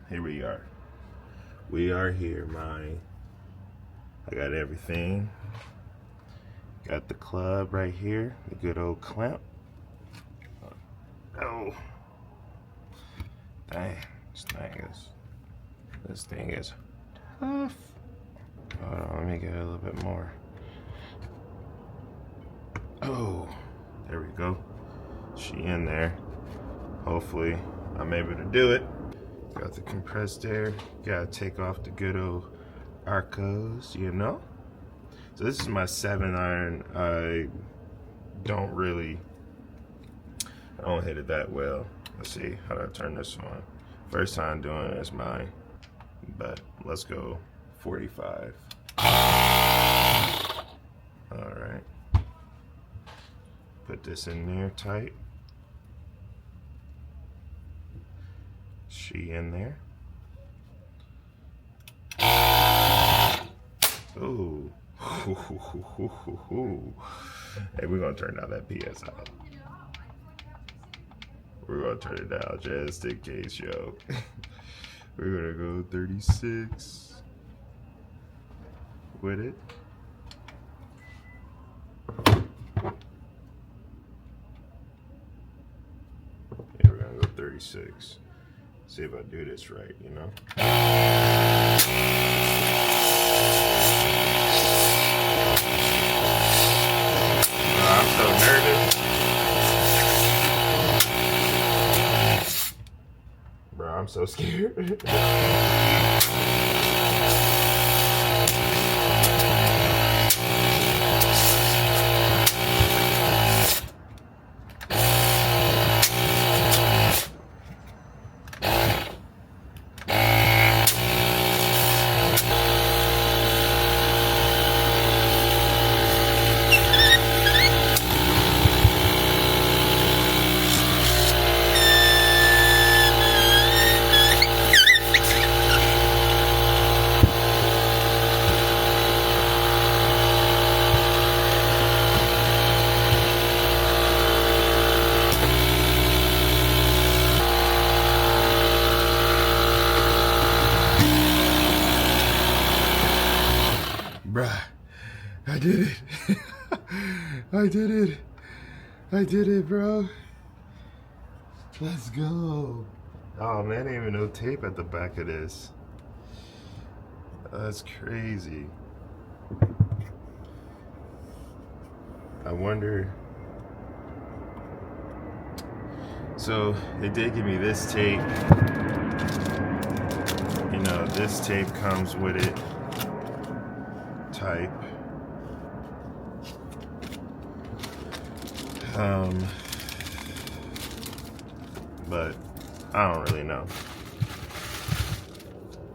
here we are. We are here, man. I got everything. Got the club right here, the good old clamp. Oh, dang, this thing is tough. Hold on, let me get a little bit more. Oh, there we go. She in there. Hopefully, I'm able to do it. Got the compressed air. Gotta take off the good old Arccos, you know? So this is my 7-iron. I don't hit it that well. Let's see, how do I turn this on? First time doing it is mine, but let's go 45. All right. Put this in there tight. She in there. Ooh. Hey, we're gonna turn down that PSI. We're gonna turn it down just in case, yo. We're gonna go 36 with it. Yeah, we're gonna go 36. See if I do this right, you know? I'm so nervous. Bro, I'm so scared. Bruh, I did it. I did it. I did it, bro. Let's go. Oh man, ain't even no tape at the back of this. That's crazy. I wonder. So they did give me this tape. You know, this tape comes with it. Type. But I don't really know.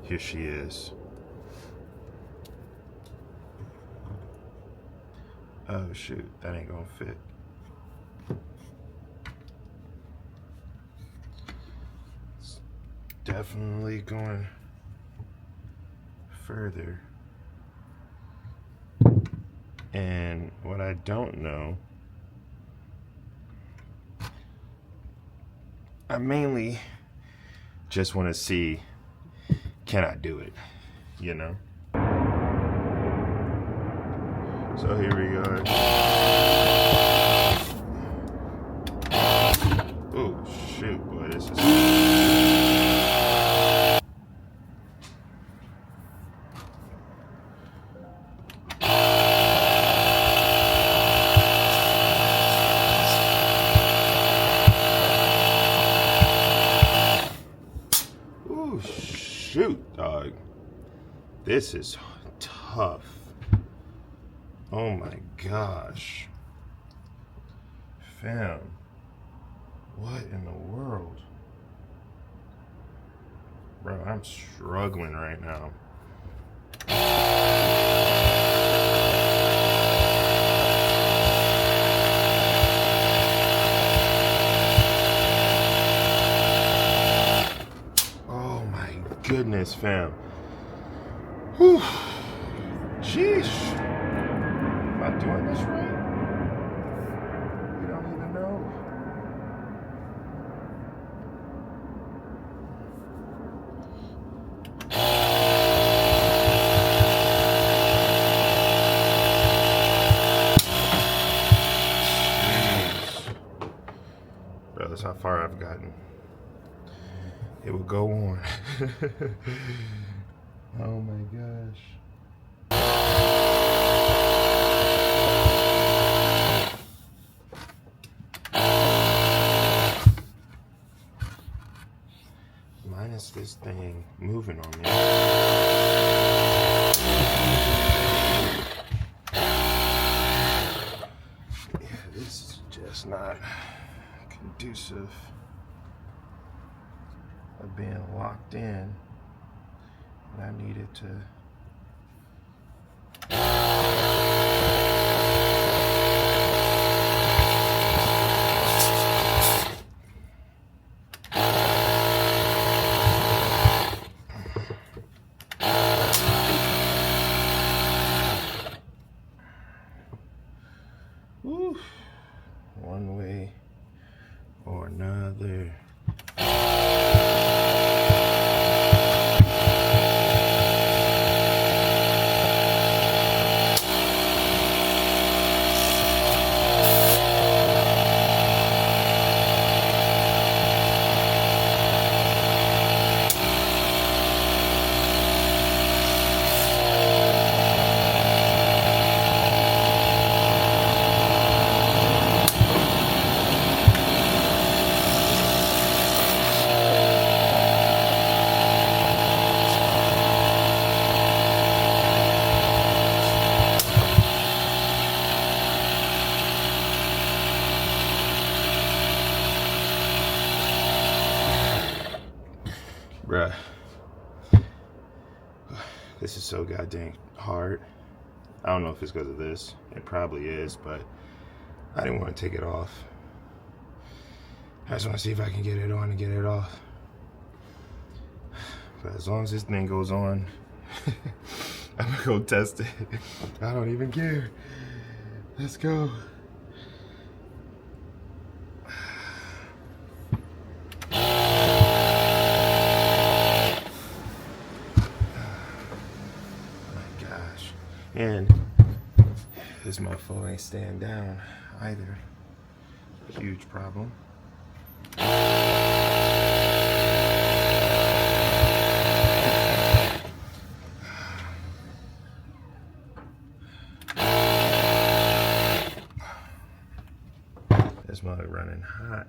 Here she is. Oh shoot, that ain't gonna fit. It's definitely going further. And what I don't know, I mainly just want to see, can I do it, you know? So here we go. Oh shoot, boy, this is... Oh shoot, dog. This is tough. Oh my gosh. Fam. What in the world? Bro, I'm struggling right now. Oh my goodness, fam. Whew. Sheesh. Am I doing this right? We don't even know. far I've gotten. It will go on. Oh my gosh. Minus this thing moving on me. Yeah, this is just not conducive of being locked in. And I needed to one way or another. Bruh, this is so goddamn hard. I don't know if it's because of this. It probably is, but I didn't want to take it off. I just want to see if I can get it on and get it off. But as long as this thing goes on, I'm gonna go test it. I don't even care. Let's go. And this motherfucker ain't staying down either. Huge problem. This mother running hot.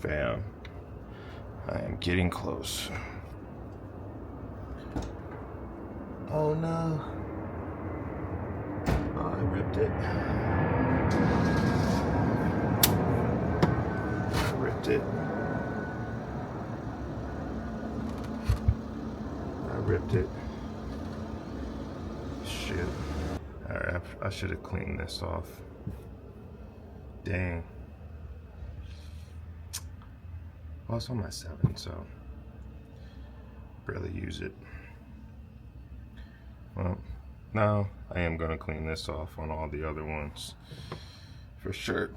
Fam, I am getting close. Oh no. Oh, I ripped it. I ripped it. I ripped it. Shit. Alright, I should have cleaned this off. Dang. Well, it's on my 7, so barely use it. Well, now I am gonna clean this off on all the other ones for sure.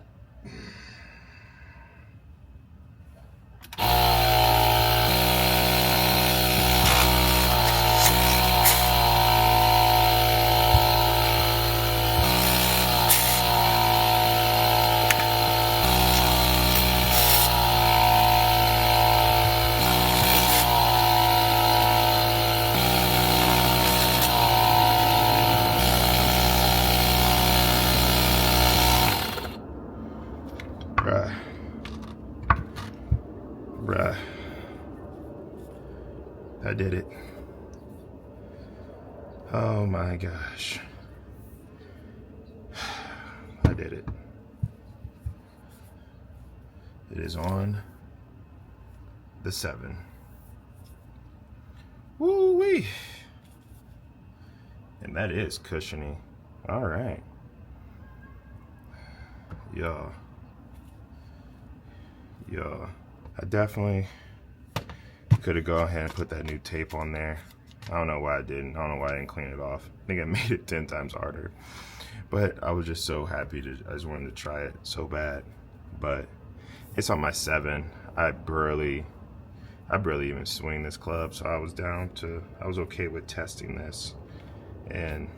Bruh. I did it. Oh my gosh. I did it. It is on the 7. Woo-wee. And that is cushiony. All right. Yeah. I definitely could have gone ahead and put that new tape on there I don't know why I didn't. I don't know why I didn't clean it off. I think I made it 10 times harder. But I was just so happy I just wanted to try it so bad. But it's on my 7. I barely even swing this club, so I was okay with testing this. And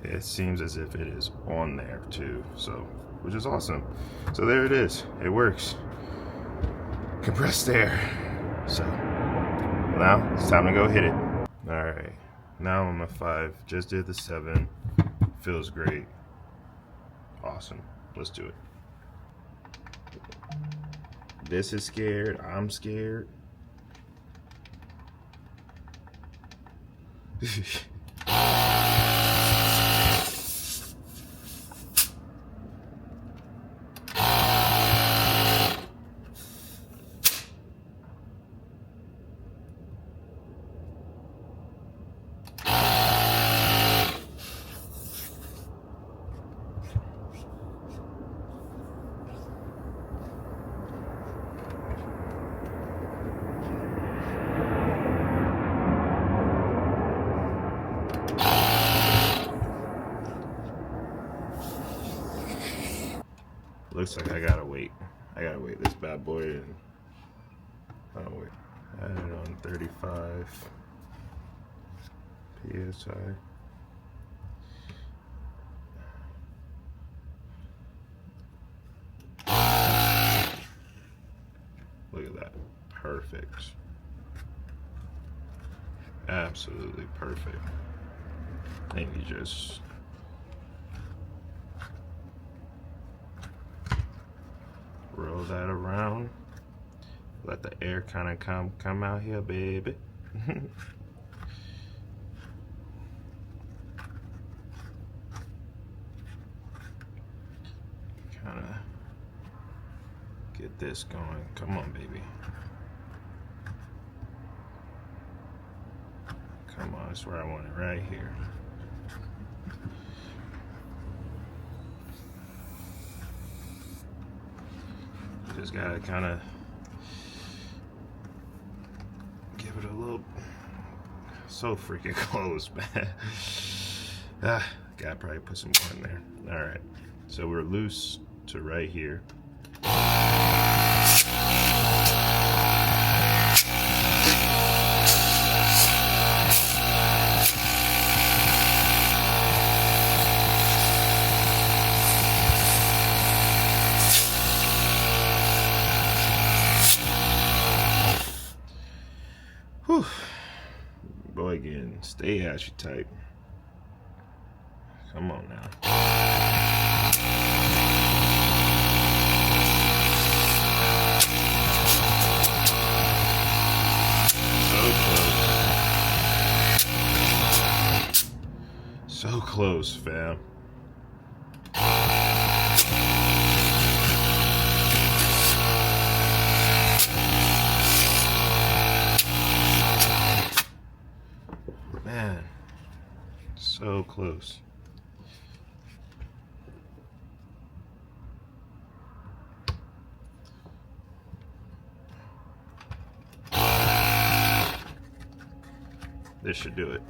it seems as if it is on there too, so, which is awesome. So there it is, it works. Compressed air. So now it's time to go hit it. All right, now I'm a 5, just did the 7, feels great. Awesome, let's do it. This is scared, I'm scared. Looks like I gotta wait. This bad boy in. Oh wait. Add it on 35 PSI. Look at that. Perfect. Absolutely perfect. And you just roll that around. Let the air kind of come out here, baby. Kind of get this going. Come on, baby. Come on, that's where I want it, right here. Just gotta kind of give it a little. So freaking close, man. Gotta probably put some more in there. All right, so we're loose to right here. Whew. Boy, again, stay ashy tight. Come on now. So close, fam. Man, so close. This should do it.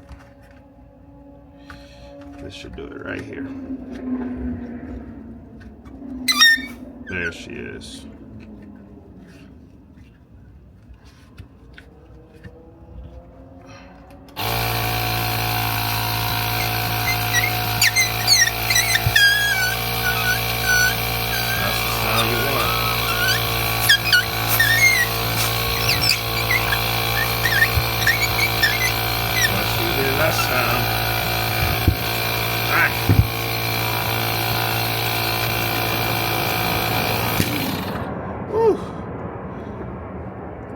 This should do it right here. There she is.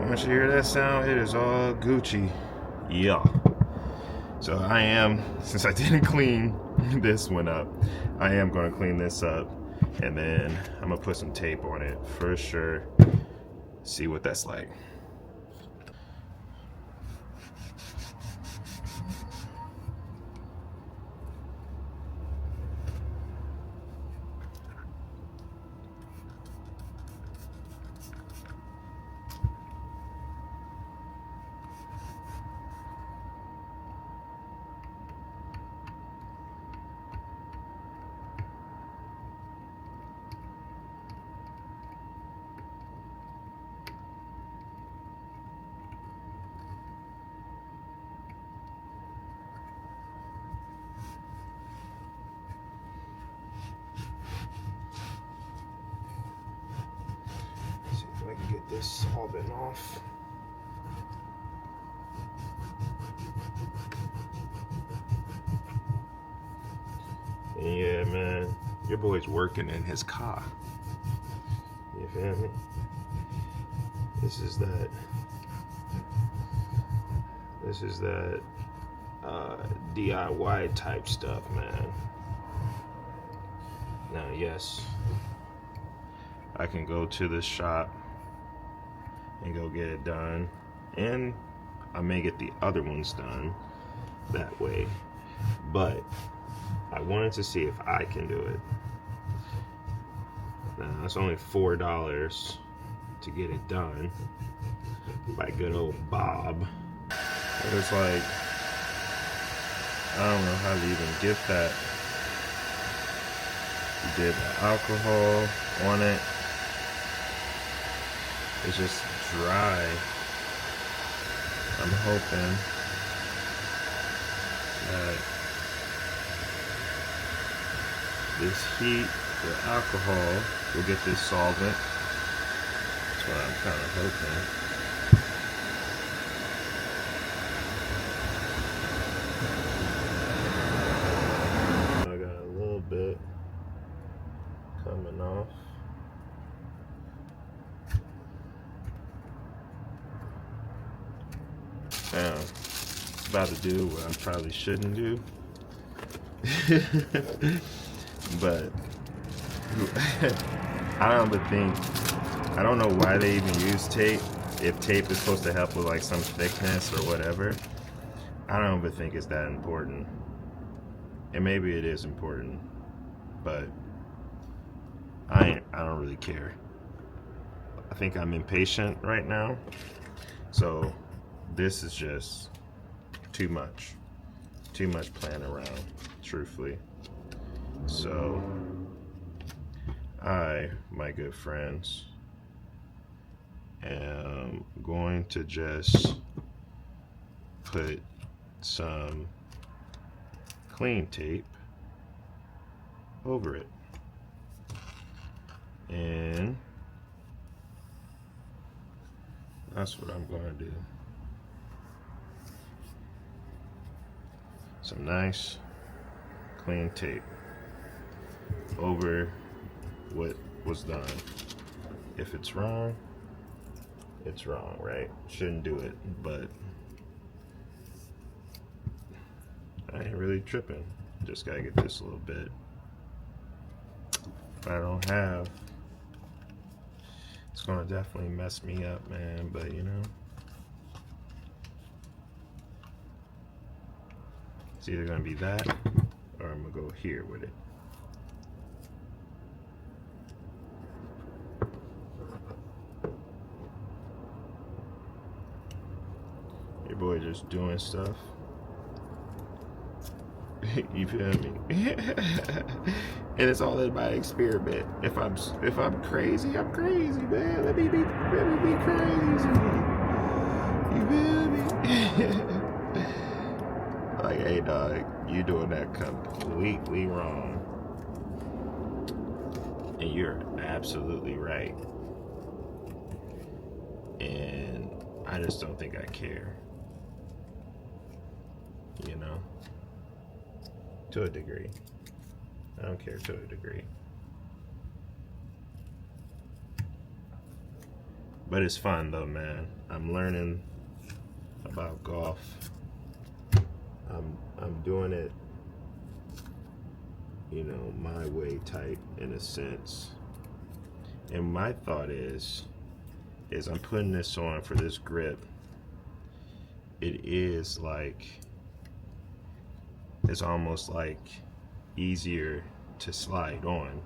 Once you hear that sound, it is all Gucci. Yeah. So I am, since I didn't clean this one up, I am going to clean this up, and then I'm going to put some tape on it for sure. See what that's like. get this solvent off. And yeah, man, your boy's working in his car. You feel me? This is that DIY type stuff, man. Now, yes, I can go to the shop and go get it done, and I may get the other ones done that way, but I wanted to see if I can do it. Now, it's only $4 to get it done by good old Bob. But it's like, I don't know how to even get that. He did the alcohol on it. It's just dry. I'm hoping that this heat, the alcohol, will get this solvent. That's what I'm kind of hoping. I got a little bit coming off. Now, about to do what I probably shouldn't do. But I don't know why they even use tape. If tape is supposed to help with like some thickness or whatever, I don't even think it's that important. And maybe it is important, but I don't really care. I think I'm impatient right now, so this is just too much playing around, truthfully. So I, my good friends, am going to just put some clean tape over it, and that's what I'm going to do. Some nice clean tape over what was done. If it's wrong, it's wrong, right? Shouldn't do it, but I ain't really tripping. Just gotta get this a little bit. If I don't have, it's gonna definitely mess me up, man, but you know, it's either gonna be that or I'm gonna go here with it. Your boy just doing stuff. You feel me? And it's all in my experiment. If I'm crazy, I'm crazy, man. Let me be crazy. You feel me? Like, hey dog, you doing that completely wrong. And you're absolutely right. And I just don't think I care. You know? To a degree. I don't care to a degree. But it's fun though, man. I'm learning about golf. I'm doing it, you know, my way type in a sense. And my thought is I'm putting this on for this grip. It is like, it's almost like easier to slide on,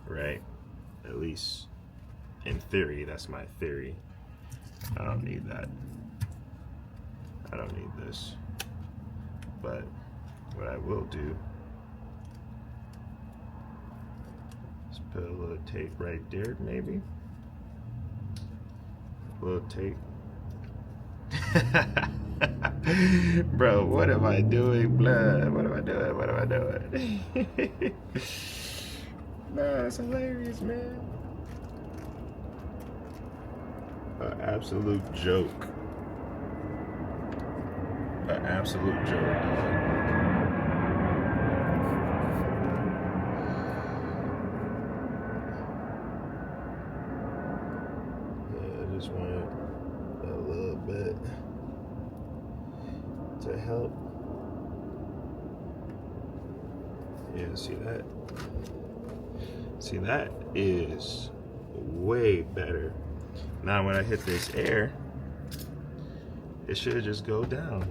right? At least in theory, that's my theory. I don't need that. I don't need this. But what I will do is put a little tape right there, maybe. A little tape. Bro, what am I doing, blood? What am I doing? What am I doing? Nah, it's hilarious, man. An absolute joke. An absolute joke, dog. Yeah, I just wanted a little bit to help. Yeah, see that? See, that is way better. Now when I hit this air, it should just go down.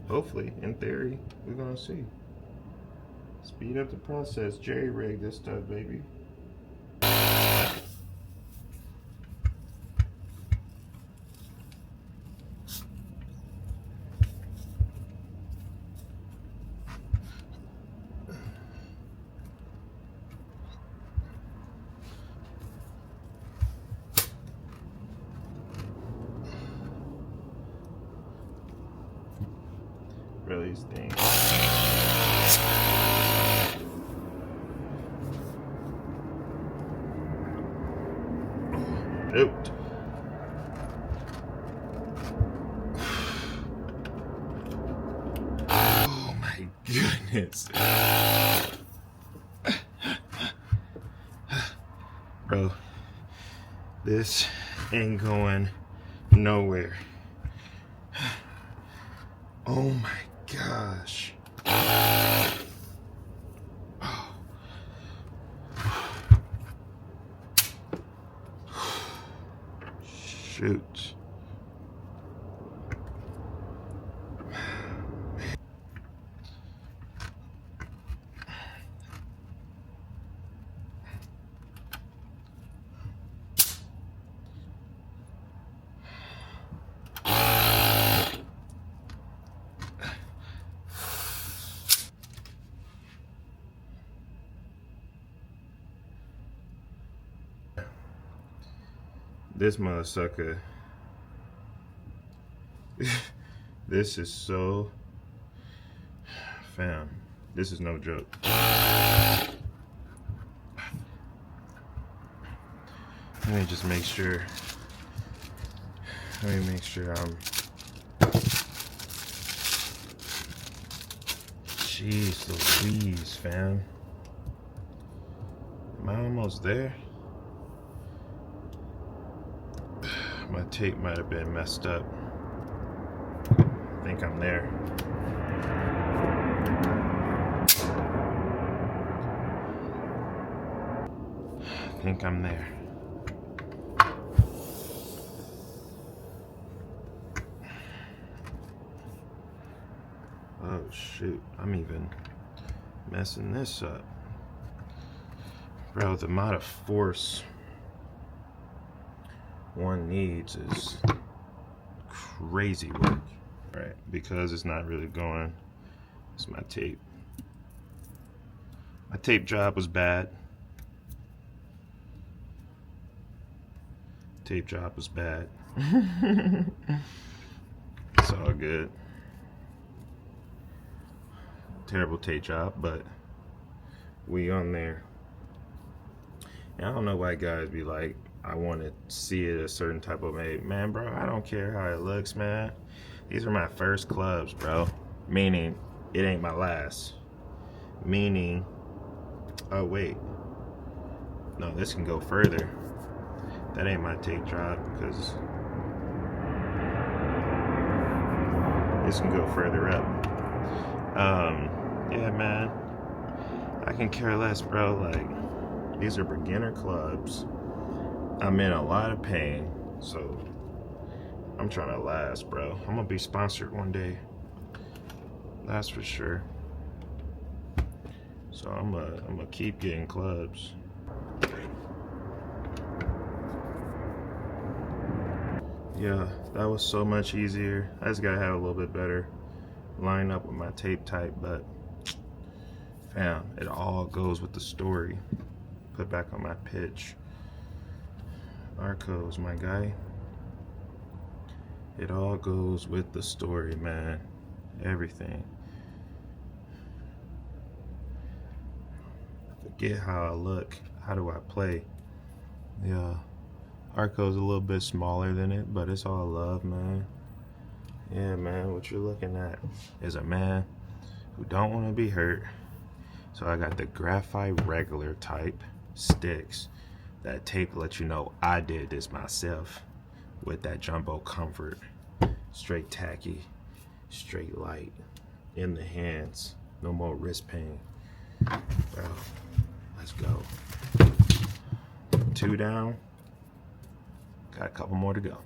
Hopefully, in theory, we're gonna see. Speed up the process, jerry rig this stuff, baby. Really stinks. Nope. Oh my goodness. Bro, this ain't going nowhere. Oh my gosh. Shoot. This motherfucker. This is so, fam, this is no joke. Let me just make sure. Let me make sure I'm. Jeez Louise, fam. Am I almost there? My tape might have been messed up. I think I'm there. I think I'm there. Oh shoot, I'm even messing this up. Bro, the amount of force one needs is crazy work. Right, because it's not really going. It's my tape. My tape job was bad. Tape job was bad. It's all good. Terrible tape job, but we on there. And I don't know why guys be like, I want to see it a certain type of way. Man, bro, I don't care how it looks, man. These are my first clubs, bro. Meaning, it ain't my last. Meaning, oh wait. No, this can go further. That ain't my tape job because this can go further up. Yeah, man. I can care less, bro. Like, these are beginner clubs. I'm in a lot of pain, so I'm trying to last, bro. I'm gonna be sponsored one day. That's for sure. So I'm gonna keep getting clubs. Yeah, that was so much easier. I just gotta have a little bit better line up with my tape type, but fam, it all goes with the story. Put back on my pitch. Arccos, my guy. It all goes with the story, man. Everything. Forget how I look. How do I play? Yeah. Arccos a little bit smaller than it, but it's all love, man. Yeah, man, what you're looking at is a man who don't want to be hurt. So I got the graphite regular type sticks. That tape lets you know I did this myself with that jumbo comfort. Straight tacky, straight light, in the hands. No more wrist pain. Bro, let's go. 2 down. Got a couple more to go.